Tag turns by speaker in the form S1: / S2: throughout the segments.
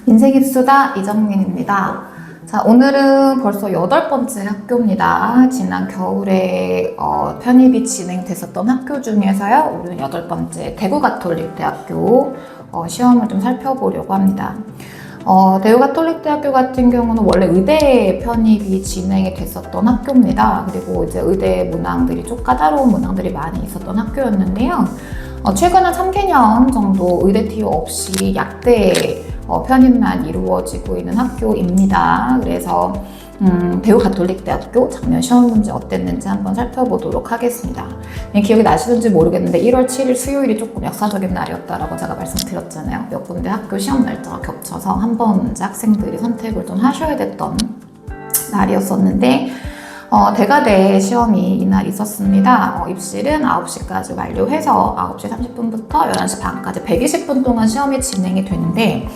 S1: 인생입수다 이정민입니다. 자, 오늘은 벌써 8번째 학교입니다. 지난 겨울에 편입이 진행됐었던 학교 중에서요, 오늘은 8번째 대구가톨릭대학교 시험을 좀 살펴보려고 합니다. 대구가톨릭대학교 같은 경우는 원래 의대 편입이 진행이 됐었던 학교입니다. 그리고 이제 의대 문항들이 좀 까다로운 문항들이 많이 있었던 학교였는데요. 최근 한 3개년 정도 의대 티오 없이 약대 편입만 이루어지고 있는 학교입니다. 그래서 대구가톨릭대학교 작년 시험 문제 어땠는지 한번 살펴보도록 하겠습니다. 기억이 나시는지 모르겠는데 1월 7일 수요일이 조금 역사적인 날이었다라고 제가 말씀드렸잖아요. 몇 군데 학교 시험 날짜가 겹쳐서 한 번 이제 학생들이 선택을 좀 하셔야 됐던 날이었었는데 대가대 시험이 이날 있었습니다. 입실은 9시까지 완료해서 9시 30분부터 11시 반까지 120분 동안 시험이 진행이 되는데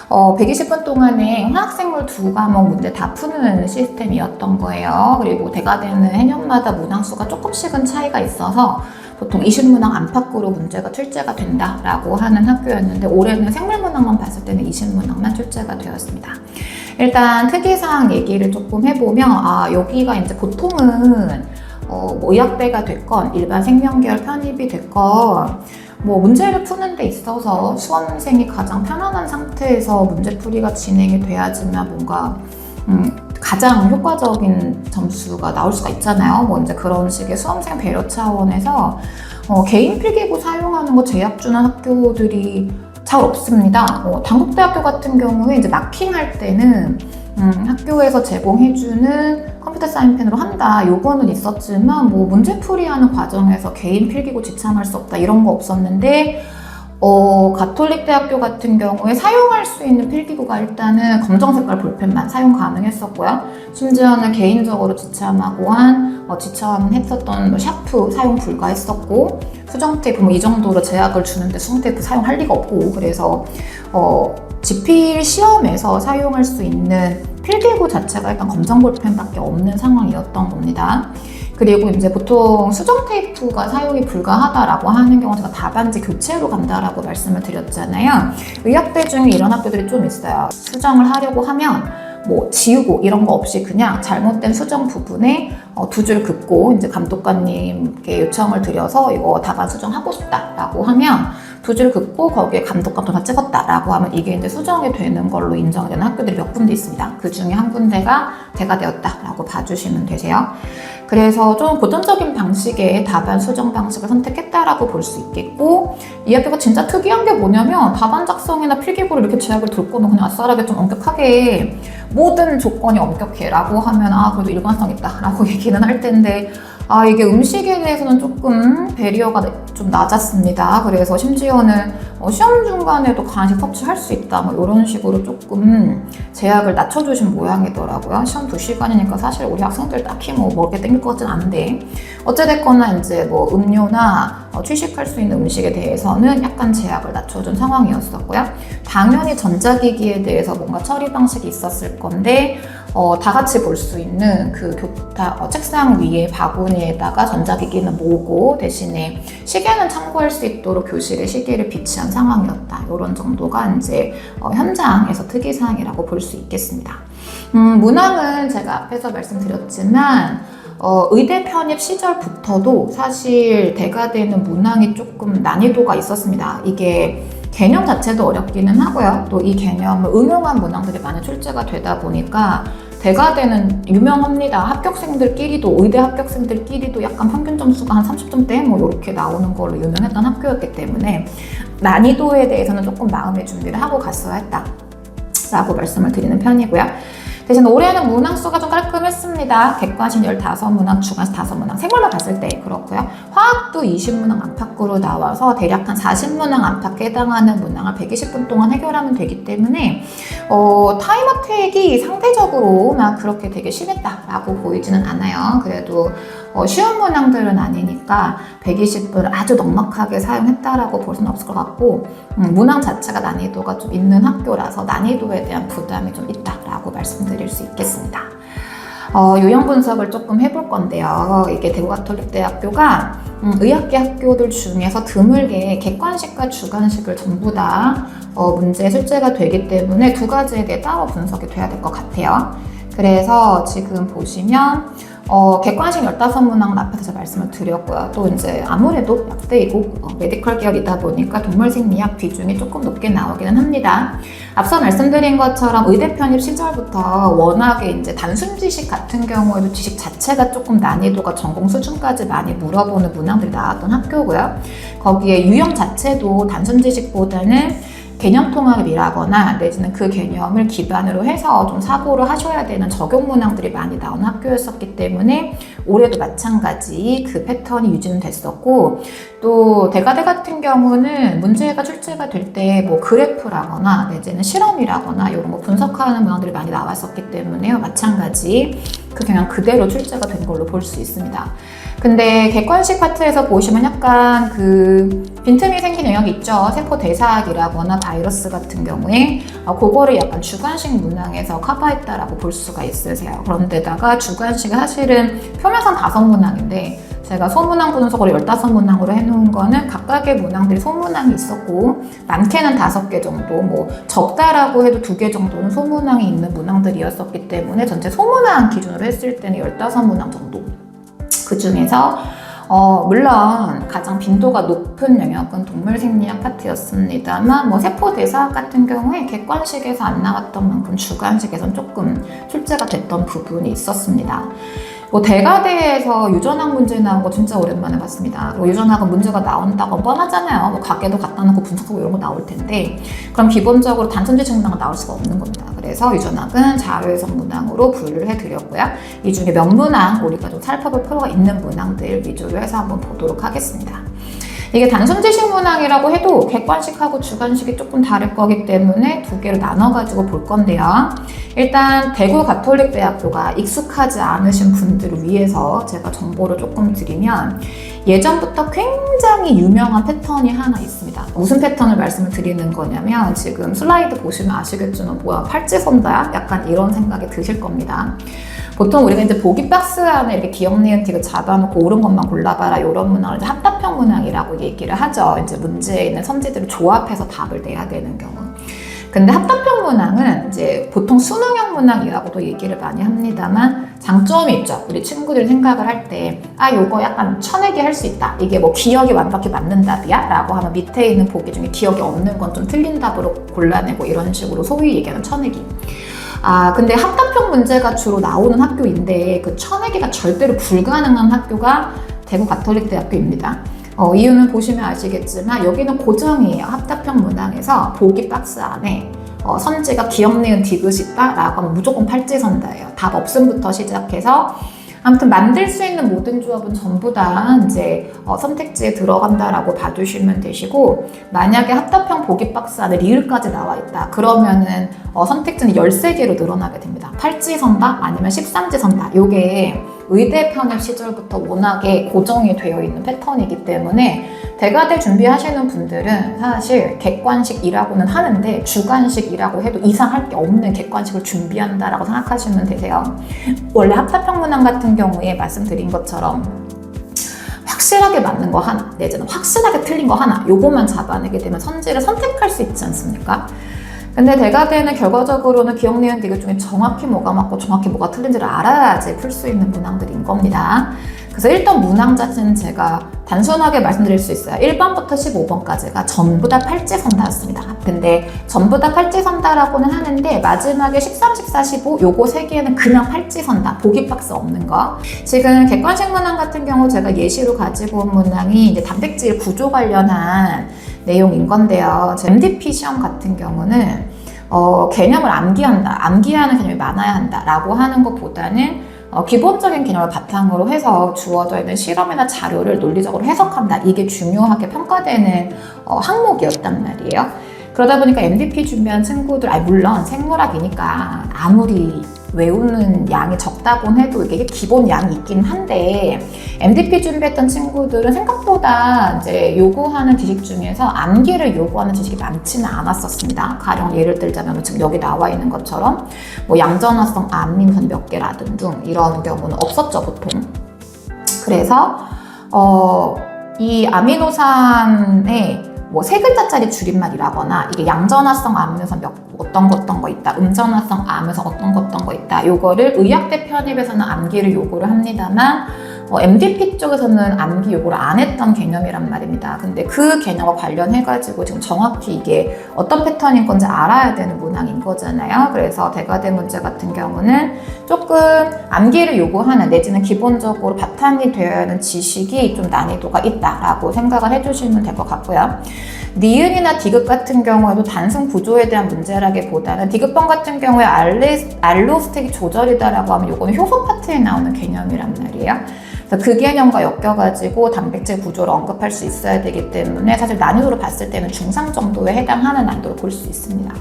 S1: 120분 동안에 화학생물 2과목 문제 다 푸는 시스템이었던 거예요. 그리고 대가대는 해년마다 문항수가 조금씩은 차이가 있어서 보통 20문항 안팎으로 문제가 출제가 된다라고 하는 학교였는데 올해는 생물문항만 봤을 때는 20문항만 출제가 되었습니다. 일단 특이사항 얘기를 조금 해보면 여기가 이제 보통은 뭐 의학대가 됐건 일반 생명계열 편입이 됐건 뭐 문제를 푸는 데 있어서 수험생이 가장 편안한 상태에서 문제풀이가 진행이 돼야지만 뭔가 가장 효과적인 점수가 나올 수가 있잖아요. 뭐 이제 그런 식의 수험생 배려 차원에서 개인 필기구 사용하는 거 제약 주는 학교들이 잘 없습니다. 단국대학교 같은 경우에 이제 마킹할 때는 학교에서 제공해주는 컴퓨터 사인펜으로 한다. 요거는 있었지만 뭐 문제풀이하는 과정에서 개인 필기구 지참할 수 없다. 이런 거 없었는데 가톨릭대학교 같은 경우에 사용할 수 있는 필기구가 일단은 검정 색깔 볼펜만 사용 가능했었고요. 심지어는 개인적으로 지참하고 지참했었던 샤프 사용 불가했었고 수정 테이프 뭐 이 정도로 제약을 주는데 수정 테이프 사용할 리가 없고 그래서 지필 시험에서 사용할 수 있는 필기구 자체가 일단 검정 볼펜밖에 없는 상황이었던 겁니다. 그리고 이제 보통 수정 테이프가 사용이 불가하다라고 하는 경우 제가 답안지 교체로 간다라고 말씀을 드렸잖아요. 의학대 중에 이런 학교들이 좀 있어요. 수정을 하려고 하면 뭐 지우고 이런 거 없이 그냥 잘못된 수정 부분에 2줄 긋고 이제 감독관님께 요청을 드려서 이거 답안 수정하고 싶다라고 하면 2줄 긋고 거기에 감독관도 다 찍었다라고 하면 이게 이제 수정이 되는 걸로 인정되는 학교들이 몇 군데 있습니다. 그 중에 한 군데가 대가되었다라고 봐주시면 되세요. 그래서 좀 고전적인 방식의 답안 수정 방식을 선택했다라고 볼 수 있겠고 이 학교가 진짜 특이한 게 뭐냐면 답안 작성이나 필기구를 이렇게 제약을 둘 거면 그냥 아싸라게 좀 엄격하게 모든 조건이 엄격해 라고 하면 그래도 일관성 있다 라고 얘기는 할 텐데 이게 음식에 대해서는 조금 배리어가 좀 낮았습니다. 그래서 심지어는 시험 중간에도 간식 섭취할 수 있다 뭐 이런 식으로 조금 제약을 낮춰주신 모양이더라고요. 시험 2시간이니까 사실 우리 학생들 딱히 뭐 먹게 땡길 것 같진 않은데 어찌됐거나 이제 뭐 음료나 취식할 수 있는 음식에 대해서는 약간 제약을 낮춰준 상황이었었고요. 당연히 전자기기에 대해서 뭔가 처리 방식이 있었을 건데 다 같이 볼 수 있는 그 책상 위에 바구니에다가 전자기기는 모으고 대신에 시계는 참고할 수 있도록 교실에 시계를 비치한 상황이었다. 이런 정도가 이제 현장에서 특이사항이라고 볼 수 있겠습니다. 문항은 제가 앞에서 말씀드렸지만 의대 편입 시절부터도 사실 대가대는 문항이 조금 난이도가 있었습니다. 이게 개념 자체도 어렵기는 하고요. 또 이 개념을 응용한 문항들이 많이 출제가 되다 보니까 대가대는 유명합니다. 합격생들끼리도 의대 합격생들끼리도 약간 평균 점수가 한 30점대 뭐 이렇게 나오는 걸로 유명했던 학교였기 때문에 난이도에 대해서는 조금 마음의 준비를 하고 갔어야 했다라고 말씀을 드리는 편이고요. 대신 올해는 문항수가 좀 깔끔했습니다. 객관식 15문항, 주관식 5문항, 생물로 봤을 때 그렇고요. 화학도 20문항 안팎으로 나와서 대략 한 40문항 안팎에 해당하는 문항을 120분 동안 해결하면 되기 때문에 타임어택이 상대적으로 막 그렇게 되게 심했다라고 보이지는 않아요. 그래도 쉬운 문항들은 아니니까 120분을 아주 넉넉하게 사용했다라고 볼 수는 없을 것 같고 문항 자체가 난이도가 좀 있는 학교라서 난이도에 대한 부담이 좀 있다라고 말씀드릴 수 있겠습니다. 유형 분석을 조금 해볼 건데요. 이게 대구가톨릭대학교가 의학계 학교들 중에서 드물게 객관식과 주관식을 전부 다 문제의 출제가 되기 때문에 두 가지에 대해 따로 분석이 돼야 될 것 같아요. 그래서 지금 보시면 객관식 15문항 앞에서 제가 말씀을 드렸고요. 또 이제 아무래도 약대이고 메디컬 계열이다 보니까 동물생리학 비중이 조금 높게 나오기는 합니다. 앞서 말씀드린 것처럼 의대 편입 시절부터 워낙에 이제 단순 지식 같은 경우에도 지식 자체가 조금 난이도가 전공 수준까지 많이 물어보는 문항들이 나왔던 학교고요. 거기에 유형 자체도 단순 지식보다는 개념 통합이라거나 내지는 그 개념을 기반으로 해서 좀 사고를 하셔야 되는 적용 문항들이 많이 나온 학교였었기 때문에 올해도 마찬가지 그 패턴이 유지는 됐었고, 또 대가대 같은 경우는 문제가 출제가 될 때 뭐 그래프라거나 내지는 실험이라거나 이런 거 분석하는 문항들이 많이 나왔었기 때문에 마찬가지 그 경향 그대로 출제가 된 걸로 볼 수 있습니다. 근데 객관식 파트에서 보시면 약간 그 빈틈이 생긴 영역이 있죠. 세포 대사학이라거나 바이러스 같은 경우에 그거를 약간 주관식 문항에서 커버했다라고 볼 수가 있으세요. 그런데다가 주관식은 사실은 표면상 5문항인데 제가 소문항 분석으로 15문항으로 해놓은 거는 각각의 문항들이 소문항이 있었고 많게는 5개 정도, 뭐 적다라고 해도 2개 정도는 소문항이 있는 문항들이었었기 때문에 전체 소문항 기준으로 했을 때는 15문항 정도. 그 중에서 물론 가장 빈도가 높은 영역은 동물생리학 파트였습니다만 뭐 세포대사학 같은 경우에 객관식에서 안 나왔던 만큼 주관식에서는 조금 출제가 됐던 부분이 있었습니다. 뭐 대가대에서 유전학 문제 나온 거 진짜 오랜만에 봤습니다. 그리고 유전학은 문제가 나온다고 뻔하잖아요. 뭐 가게도 갖다 놓고 분석하고 이런 거 나올 텐데 그럼 기본적으로 단순지식 문항은 나올 수가 없는 겁니다. 그래서 유전학은 자료해석 문항으로 분류를 해드렸고요. 이 중에 몇 문항 우리가 좀 살펴볼 필요가 있는 문항들 위주로 해서 한번 보도록 하겠습니다. 이게 단순 지식 문항이라고 해도 객관식하고 주관식이 조금 다를 거기 때문에 두 개로 나눠가지고 볼 건데요. 일단 대구 가톨릭대학교가 익숙하지 않으신 분들을 위해서 제가 정보를 조금 드리면 예전부터 굉장히 유명한 패턴이 하나 있습니다. 무슨 패턴을 말씀을 드리는 거냐면 지금 슬라이드 보시면 아시겠지만 뭐야 팔찌선다야? 약간 이런 생각이 드실 겁니다. 보통 우리가 이제 보기 박스 안에 이렇게 기억, 니은, 틱을 잡아놓고 옳은 것만 골라봐라 이런 문항을 이제 합답형 문항이라고 얘기를 하죠. 이제 문제에 있는 선지들을 조합해서 답을 내야 되는 경우. 근데 합답형 문항은 이제 보통 수능형 문항이라고도 얘기를 많이 합니다만 장점이 있죠. 우리 친구들이 생각을 할 때 요거 약간 쳐내기 할 수 있다. 이게 뭐 기억이 완벽히 맞는 답이야? 라고 하면 밑에 있는 보기 중에 기억이 없는 건 좀 틀린 답으로 골라내고 이런 식으로 소위 얘기하는 쳐내기. 근데 합답형 문제가 주로 나오는 학교인데 그 쳐내기가 절대로 불가능한 학교가 대구 가톨릭대학교입니다. 이유는 보시면 아시겠지만 여기는 고정이에요. 합답형 문항에서 보기 박스 안에 선지가 기억, 니은, 디귿 있다라고 하면 무조건 팔찌선다예요. 답 없음부터 시작해서 아무튼 만들 수 있는 모든 조합은 전부 다 이제 선택지에 들어간다라고 봐주시면 되시고, 만약에 합답형 보기 박스 안에 리을까지 나와 있다 그러면은 선택지는 13개로 늘어나게 됩니다. 팔찌선다 아니면 13지선다. 요게 의대 편입 시절부터 워낙에 고정이 되어 있는 패턴이기 때문에 대가대 준비하시는 분들은 사실 객관식이라고는 하는데 주관식이라고 해도 이상할 게 없는 객관식을 준비한다라고 생각하시면 되세요. 원래 합답형 문항 같은 경우에 말씀드린 것처럼 확실하게 맞는 거 하나 내지는 확실하게 틀린 거 하나 요거만 잡아내게 되면 선지를 선택할 수 있지 않습니까? 근데 대가대는 결과적으로는 기억, 니은, 디귿 중에 정확히 뭐가 맞고 정확히 뭐가 틀린지를 알아야지 풀 수 있는 문항들인 겁니다. 그래서 일단 문항 자체는 제가 단순하게 말씀드릴 수 있어요. 1번부터 15번까지가 전부 다 팔찌선다였습니다. 근데 전부 다 팔찌선다라고는 하는데 마지막에 13, 14, 15 요거 3개는 그냥 팔찌선다. 보기 박스 없는 거. 지금 객관식 문항 같은 경우 제가 예시로 가지고 온 문항이 이제 단백질 구조 관련한 내용인 건데요. MDP 시험 같은 경우는 개념을 암기한다. 암기하는 개념이 많아야 한다 라고 하는 것보다는 기본적인 개념을 바탕으로 해서 주어져 있는 실험이나 자료를 논리적으로 해석한다. 이게 중요하게 평가되는 항목이었단 말이에요. 그러다 보니까 MDP 준비한 친구들, 물론 생물학이니까 아무리 외우는 양이 적다곤 해도 이게 기본 양이 있긴 한데 MDP 준비했던 친구들은 생각보다 이제 요구하는 지식 중에서 암기를 요구하는 지식이 많지는 않았었습니다. 가령 예를 들자면 지금 여기 나와 있는 것처럼 뭐 양전화성 암민선 몇 개라든 등 이런 경우는 없었죠, 보통. 그래서 이 아미노산의 뭐 세 글자짜리 줄임말이라거나 이게 양전화성 암에서 어떤 거 있다, 음전화성 암에서 어떤 거 있다, 요거를 의학대 편입에서는 암기를 요구를 합니다만 MDP 쪽에서는 암기 요구를 안 했던 개념이란 말입니다. 근데 그 개념과 관련해가지고 지금 정확히 이게 어떤 패턴인 건지 알아야 되는 문항인 거잖아요. 그래서 대과대 문제 같은 경우는 조금 암기를 요구하는 내지는 기본적으로 바탕이 되어야 하는 지식이 좀 난이도가 있다라고 생각을 해주시면 될 것 같고요. 니은이나 디귿 같은 경우에도 단순 구조에 대한 문제라기보다는 디귿번 같은 경우에 알로스택이 조절이다라고 하면 요거는 효소 파트에 나오는 개념이란 말이에요. 그래서 그 개념과 엮여가지고 단백질 구조를 언급할 수 있어야 되기 때문에 사실 난이도로 봤을 때는 중상 정도에 해당하는 난이도를 볼 수 있습니다.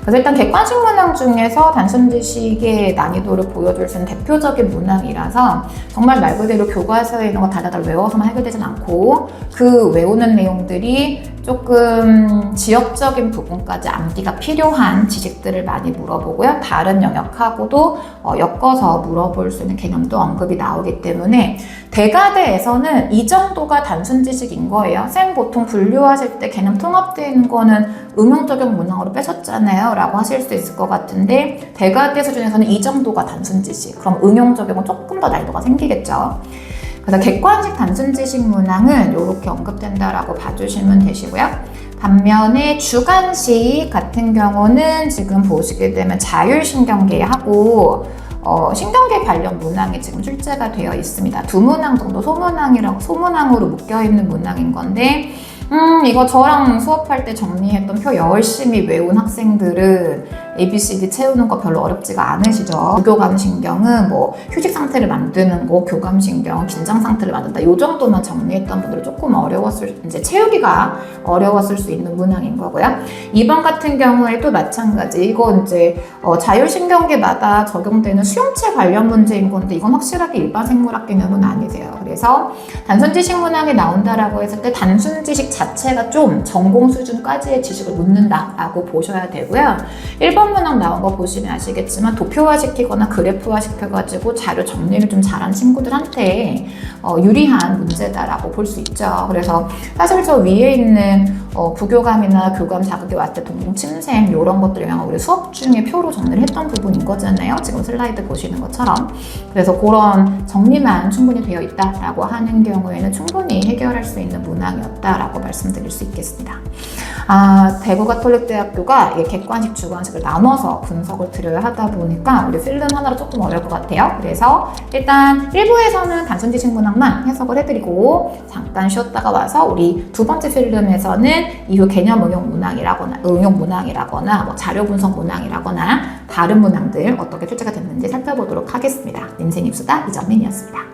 S1: 그래서 일단 객관식 문항 중에서 단순 지식의 난이도를 보여줄 수 있는 대표적인 문항이라서 정말 말 그대로 교과서에 있는 거 달달달 외워서만 해결되진 않고 그 외우는 내용들이 조금 지역적인 부분까지 암기가 필요한 지식들을 많이 물어보고요. 다른 영역하고도 엮어서 물어볼 수 있는 개념도 언급이 나오기 때문에 대과대에서는 이 정도가 단순 지식인 거예요. 쌤 보통 분류하실 때 개념 통합되어 있는 거는 응용적인 문항으로 빼셨잖아요 라고 하실 수 있을 것 같은데 대과대 수준에서는 이 정도가 단순 지식, 그럼 응용적이면 조금 더 난이도가 생기겠죠. 그래서 객관식 단순 지식 문항은 이렇게 언급된다라고 봐주시면 되시고요. 반면에 주관식 같은 경우는 지금 보시게 되면 자율신경계하고 신경계 관련 문항이 지금 출제가 되어 있습니다. 두 문항 정도 소문항으로 묶여있는 문항인 건데 이거 저랑 수업할 때 정리했던 표 열심히 외운 학생들은 ABCD 채우는 거 별로 어렵지가 않으시죠? 부교감신경은 뭐 휴식 상태를 만드는 거, 교감신경은 긴장 상태를 만든다. 요 정도만 정리했던 분들은 조금 이제 채우기가 어려웠을 수 있는 문항인 거고요. 2번 같은 경우에도 마찬가지. 이거 이제 자율신경계마다 적용되는 수용체 관련 문제인 건데 이건 확실하게 일반 생물학 개념은 아니세요. 그래서 단순 지식 문항이 나온다라고 했을 때 단순 지식 자체가 좀 전공 수준까지의 지식을 묻는다라고 보셔야 되고요. 1번 문항 나온 거 보시면 아시겠지만 도표화 시키거나 그래프화 시켜가지고 자료 정리를 좀 잘한 친구들한테 유리한 문제다라고 볼 수 있죠. 그래서 사실 저 위에 있는 부교감이나 교감 자극이 왔을 때 동공 침샘 이런 것들 영향을 우리 수업 중에 표로 정리를 했던 부분인 거잖아요. 지금 슬라이드 보시는 것처럼. 그래서 그런 정리만 충분히 되어 있다라고 하는 경우에는 충분히 해결할 수 있는 문항이었다라고 말씀드릴 수 있겠습니다. 대구가톨릭대학교가 객관식, 주관식을 나눠서 분석을 드려야 하다 보니까 우리 필름 하나로 조금 어려울 것 같아요. 그래서 일단 1부에서는 단순 지식 문항만 해석을 해드리고 잠깐 쉬었다가 와서 우리 두 번째 필름에서는 이후 개념 응용 문항이라거나 뭐 자료 분석 문항이라거나 다른 문항들 어떻게 출제가 됐는지 살펴보도록 하겠습니다. 인생입수다 이정민이었습니다.